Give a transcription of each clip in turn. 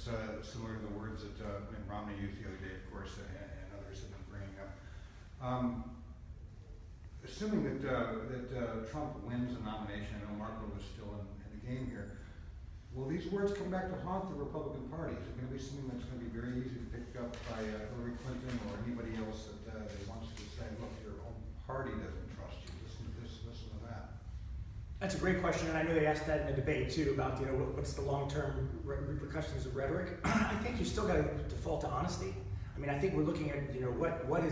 similar to the words that Mitt Romney used the other day, of course, and others have been bringing up. Assuming that Trump wins the nomination, I know Marco was still in the game here, will these words come back to haunt the Republican Party? Is it going to be something that's going to be very easy to pick up by Hillary Clinton or anybody else that wants to say, look, your own party doesn't trust you, listen to this, listen to that? That's a great question, and I know they asked that in the debate too about what's the long-term repercussions of rhetoric. I think you still got to default to honesty. I mean, I think we're looking at what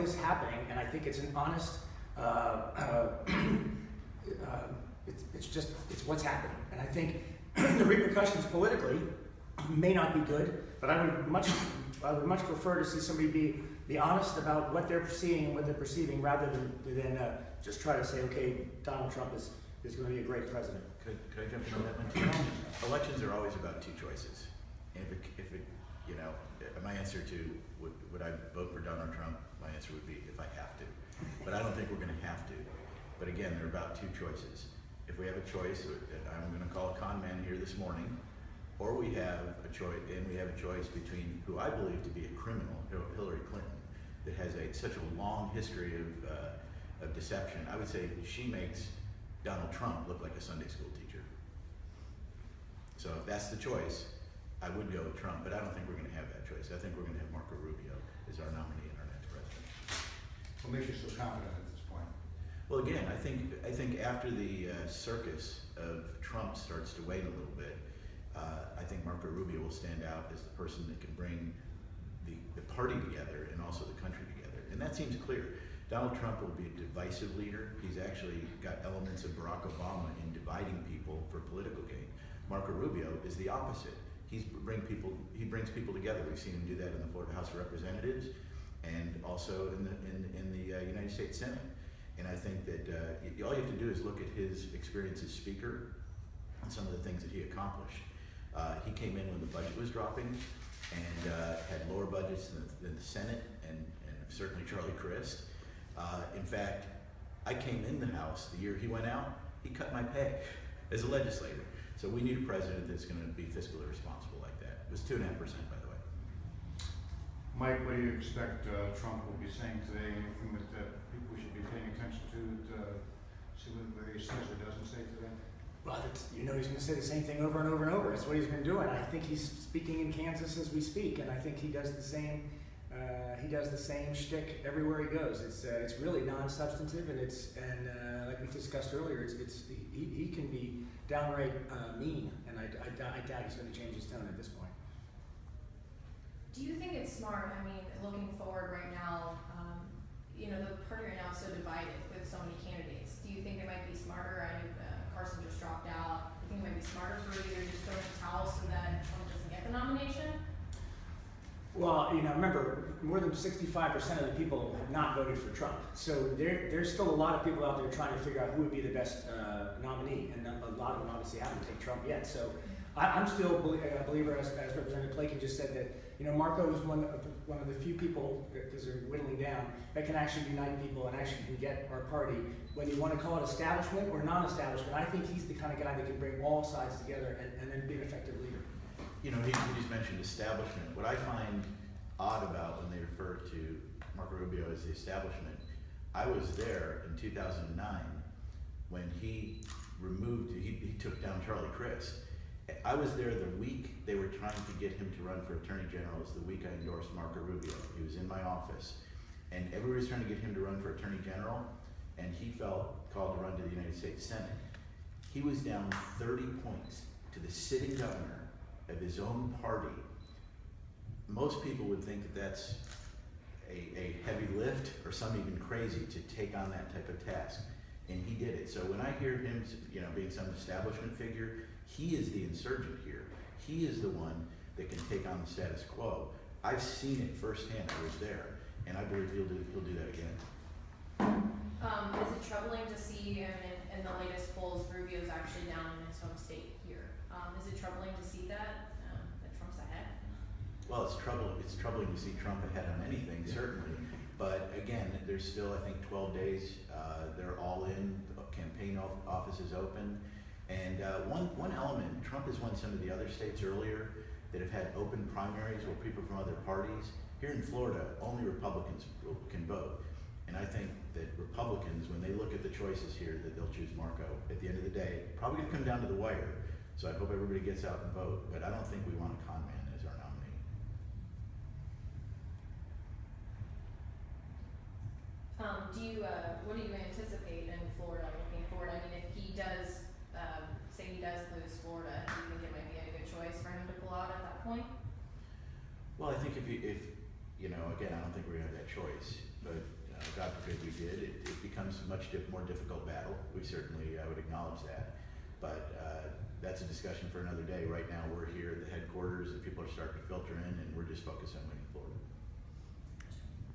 is happening, and I think it's an honest. It's what's happening, and I think the repercussions politically may not be good, but I would much prefer to see somebody be honest about what they're seeing and what they're perceiving, rather than just try to say, okay, Donald Trump is going to be a great president. Could I jump in on that one too? Elections are always about two choices. And if it my answer to would I vote for Donald Trump, my answer would be if I have to. But I don't think we're going to have to. But again, they're about two choices. If we have a choice, I'm going to call a con man here this morning, or we have a choice between who I believe to be a criminal, Hillary Clinton, that has such a long history of deception. I would say she makes Donald Trump look like a Sunday school teacher. So if that's the choice, I would go with Trump, but I don't think we're going to have that choice. I think we're going to have Marco Rubio as our nominee and our next president. What makes you so confident at this point? Well, again, I think after the circus of Trump starts to wane a little bit, I think Marco Rubio will stand out as the person that can bring the party together and also the country together. And that seems clear. Donald Trump will be a divisive leader. He's actually got elements of Barack Obama in dividing people for political gain. Marco Rubio is the opposite. He brings people together. We've seen him do that in the Florida House of Representatives and also in the United States Senate. And I think that all you have to do is look at his experience as Speaker and some of the things that he accomplished. He came in when the budget was dropping and had lower budgets than the Senate and certainly Charlie Crist. In fact, I came in the House the year he went out. He cut my pay as a legislator. So we need a president that's going to be fiscally responsible like that. It was 2.5%, by the way. Mike, what do you expect Trump will be saying today? Anything that people should be paying attention to see what he says or doesn't say today? Well, he's going to say the same thing over and over and over. That's what he's been doing. I think he's speaking in Kansas as we speak, and I think he does the same. He does the same shtick everywhere he goes. It's really non-substantive, and like we discussed earlier, he can be downright mean, and I doubt he's going to change his tone at this point. Do you think it's smart? I mean, looking forward right now, the party right now is so divided with so many candidates. Do you think it might be smarter? I know Carson just dropped out. Do you think it might be smarter for either just throw in the towel so that Trump doesn't get the nomination? Well, remember, more than 65% of the people have not voted for Trump. So there's still a lot of people out there trying to figure out who would be the best nominee, and a lot of them obviously haven't taken Trump yet. So I'm still a believer, as Representative Plakin just said, that Marco is one of the few people, because they're whittling down, that can actually unite people and actually can get our party, whether you want to call it establishment or non-establishment. I think he's the kind of guy that can bring all sides together and then be an effective leader. He just mentioned establishment. What I find odd about when they refer to Marco Rubio as the establishment, I was there in 2009 when he took down Charlie Crist. I was there the week they were trying to get him to run for Attorney General. It was the week I endorsed Marco Rubio. He was in my office, and everybody was trying to get him to run for Attorney General, and he felt called to run to the United States Senate. He was down 30 points to the sitting governor of his own party. Most people would think that that's a heavy lift or some even crazy to take on that type of task, and he did it. So when I hear him, being some establishment figure, he is the insurgent here. He is the one that can take on the status quo. I've seen it firsthand. I was there, and I believe he'll do that again. Is it troubling to see in the latest polls, Rubio's actually down in his home state here? Is it troubling to see that Trump's ahead? Well, it's troubling to see Trump ahead on anything, certainly. But again, there's still, I think, 12 days. They're all in. Campaign offices open. And one element, Trump has won some of the other states earlier. that have had open primaries where people from other parties. Here in Florida, only Republicans can vote. And I think that Republicans, when they look at the choices here, that they'll choose Marco. At the end of the day, probably gonna come down to the wire. So I hope everybody gets out and vote, but I don't think we want a con man as our nominee. What do you anticipate in Florida looking forward? I mean, if he does, say he does lose Florida, do you think it might be a good choice for him to pull out at that point? Well, I think if you know, again, I don't think we're gonna have that choice, but God forbid we did, it becomes a much more difficult battle. We certainly, I would acknowledge that. But that's a discussion for another day. Right now, we're here at the headquarters, and people are starting to filter in, and we're just focused on winning Florida.